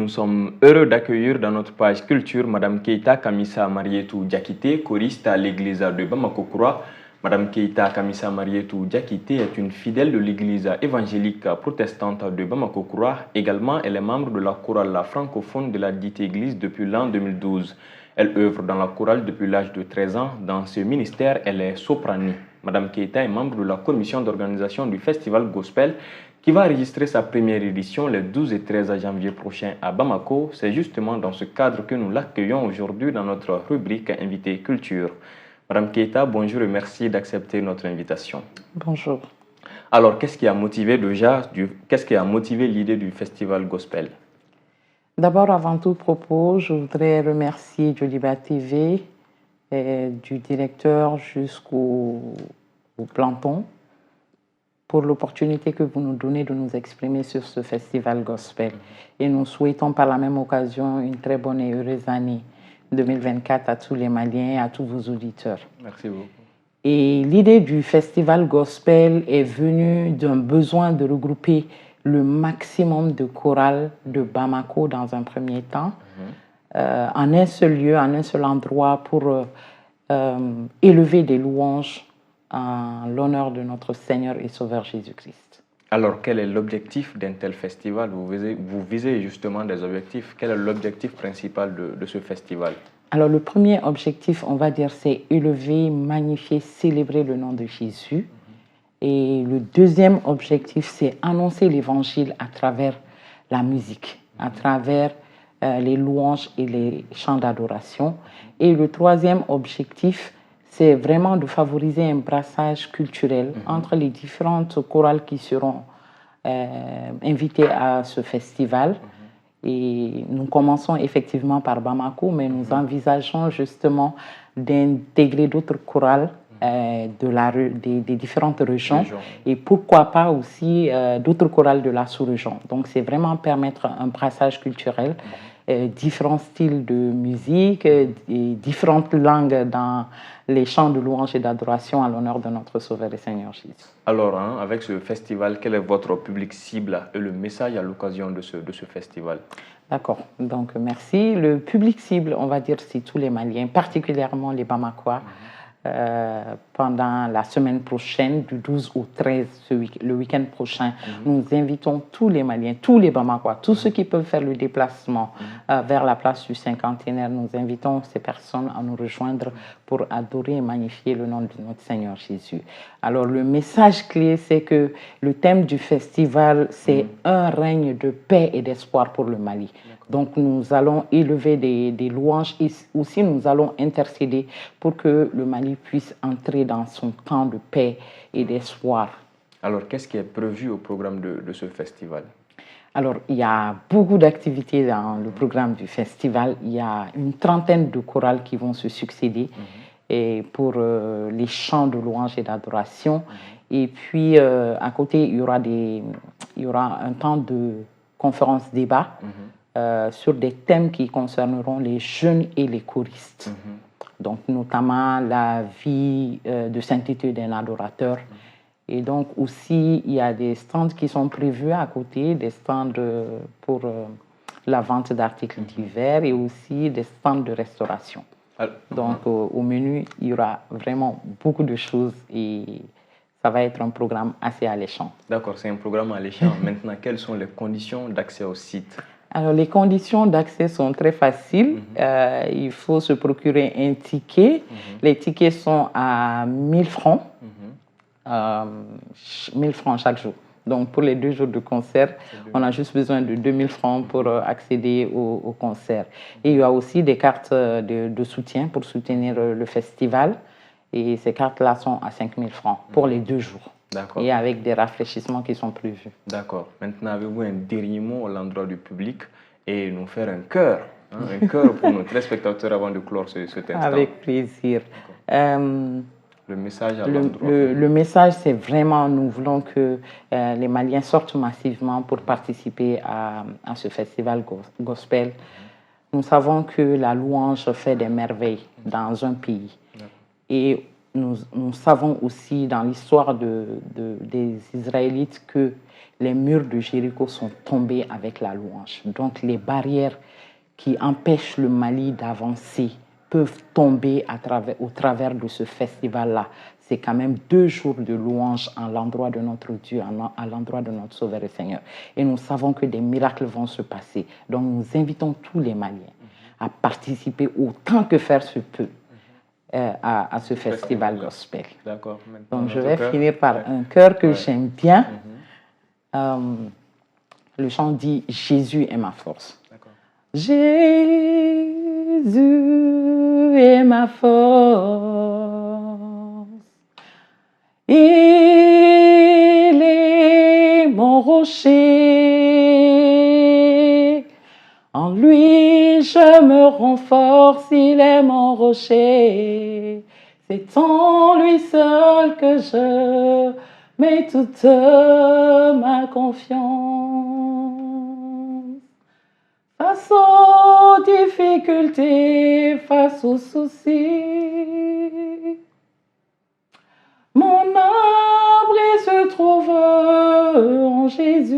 nous sommes heureux d'accueillir dans notre page culture Madame Keita Kamisa Marietou Diakité, choriste à l'église de Bamako-Koura. Madame Keita Kamisa Marietou Diakité est une fidèle de l'église évangélique protestante de Bamako-Koura. Également, elle est membre de la chorale francophone de la dite église depuis l'an 2012. Elle œuvre dans la chorale depuis l'âge de 13 ans. Dans ce ministère, elle est soprani. Madame Keita est membre de la commission d'organisation du festival Gospel qui va enregistrer sa première édition les 12 et 13 janvier prochains à Bamako. C'est justement dans ce cadre que nous l'accueillons aujourd'hui dans notre rubrique Invité Culture. Madame Keita, bonjour et merci d'accepter notre invitation. Bonjour. Alors, qu'est-ce qui a motivé l'idée du festival Gospel? D'abord, avant tout propos, je voudrais remercier Joliba TV, du directeur jusqu'au planton, pour l'opportunité que vous nous donnez de nous exprimer sur ce festival Gospel. Et nous souhaitons par la même occasion une très bonne et heureuse année 2024 à tous les Maliens et à tous vos auditeurs. Merci beaucoup. Et l'idée du festival Gospel est venue d'un besoin de regrouper le maximum de chorales de Bamako dans un premier temps, en un seul lieu, en un seul endroit pour élever des louanges en l'honneur de notre Seigneur et Sauveur Jésus-Christ. Alors, quel est l'objectif d'un tel festival? Vous visez justement des objectifs. Quel est l'objectif principal de ce festival? Alors, le premier objectif, on va dire, c'est élever, magnifier, célébrer le nom de Jésus. Et le deuxième objectif, c'est annoncer l'évangile à travers la musique, à travers les louanges et les chants d'adoration. Et le troisième objectif, c'est vraiment de favoriser un brassage culturel entre les différentes chorales qui seront invitées à ce festival. Et nous commençons effectivement par Bamako, mais nous envisageons justement d'intégrer d'autres chorales des différentes régions et pourquoi pas aussi d'autres chorales de la sous-région. Donc c'est vraiment permettre un brassage culturel, différents styles de musique et différentes langues dans les chants de louange et d'adoration à l'honneur de notre Sauveur et Seigneur Jésus. Alors, avec ce festival, quel est votre public cible et le message à l'occasion de ce festival? D'accord, donc merci. Le public cible, on va dire, c'est tous les Maliens, particulièrement les Bamakois. Pendant la semaine prochaine, du 12 au 13, le week-end prochain, nous invitons tous les Maliens, tous les Bamakois, tous ceux qui peuvent faire le déplacement vers la place du cinquantenaire. Nous invitons ces personnes à nous rejoindre pour adorer et magnifier le nom de notre Seigneur Jésus. Alors, le message clé, c'est que le thème du festival, c'est un règne de paix et d'espoir pour le Mali. Donc, nous allons élever des louanges et aussi nous allons intercéder pour que le Mali puisse entrer dans son temps de paix et d'espoir. Alors, qu'est-ce qui est prévu au programme de ce festival? Alors, il y a beaucoup d'activités dans le programme du festival. Il y a une trentaine de chorales qui vont se succéder et pour les chants de louange et d'adoration. Et puis, à côté, il y aura un temps de conférence-débat sur des thèmes qui concerneront les jeunes et les choristes. Donc, notamment la vie de sainteté d'un adorateur. Et donc, aussi, il y a des stands qui sont prévus à côté, des stands pour la vente d'articles divers et aussi des stands de restauration. Donc, au menu, il y aura vraiment beaucoup de choses et ça va être un programme assez alléchant. D'accord, c'est un programme alléchant. Maintenant, quelles sont les conditions d'accès au site? Alors, les conditions d'accès sont très faciles. Il faut se procurer un ticket. Les tickets sont à 1000 francs. 1000 francs chaque jour. Donc, pour les 2 jours de concert, on a juste besoin de 2000 francs pour accéder au concert. Et il y a aussi des cartes de soutien pour soutenir le festival. Et ces cartes-là sont à 5000 francs pour les 2 jours. Et avec des rafraîchissements qui sont prévus. D'accord. Maintenant, avez-vous un dernier mot à l'endroit du public et nous faire un cœur, un cœur pour nos téléspectateurs avant de clore cet instant? Avec plaisir. Le message à l'endroit. Le message, c'est vraiment, nous voulons que les Maliens sortent massivement pour participer à ce festival gospel. Nous savons que la louange fait des merveilles dans un pays. Et nous savons aussi dans l'histoire des Israélites que les murs de Jéricho sont tombés avec la louange. Donc les barrières qui empêchent le Mali d'avancer peuvent tomber au travers de ce festival-là. C'est quand même 2 jours de louange à l'endroit de notre Dieu, à l'endroit de notre Sauveur et Seigneur. Et nous savons que des miracles vont se passer. Donc nous invitons tous les Maliens à participer autant que faire se peut à ce festival gospel. D'accord. Donc je vais finir par un chœur que j'aime bien. Le chant dit « Jésus est ma force ». Jésus est ma force, il est mon rocher, en lui je me renforce, il est mon rocher, c'est en lui seul que je mets toute ma confiance. Face aux difficultés, face aux soucis, mon abri se trouve en Jésus.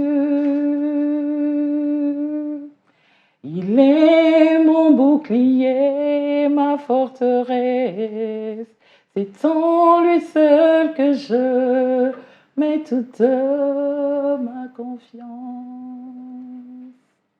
Il est mon bouclier, ma forteresse. C'est en lui seul que je mets toute ma confiance.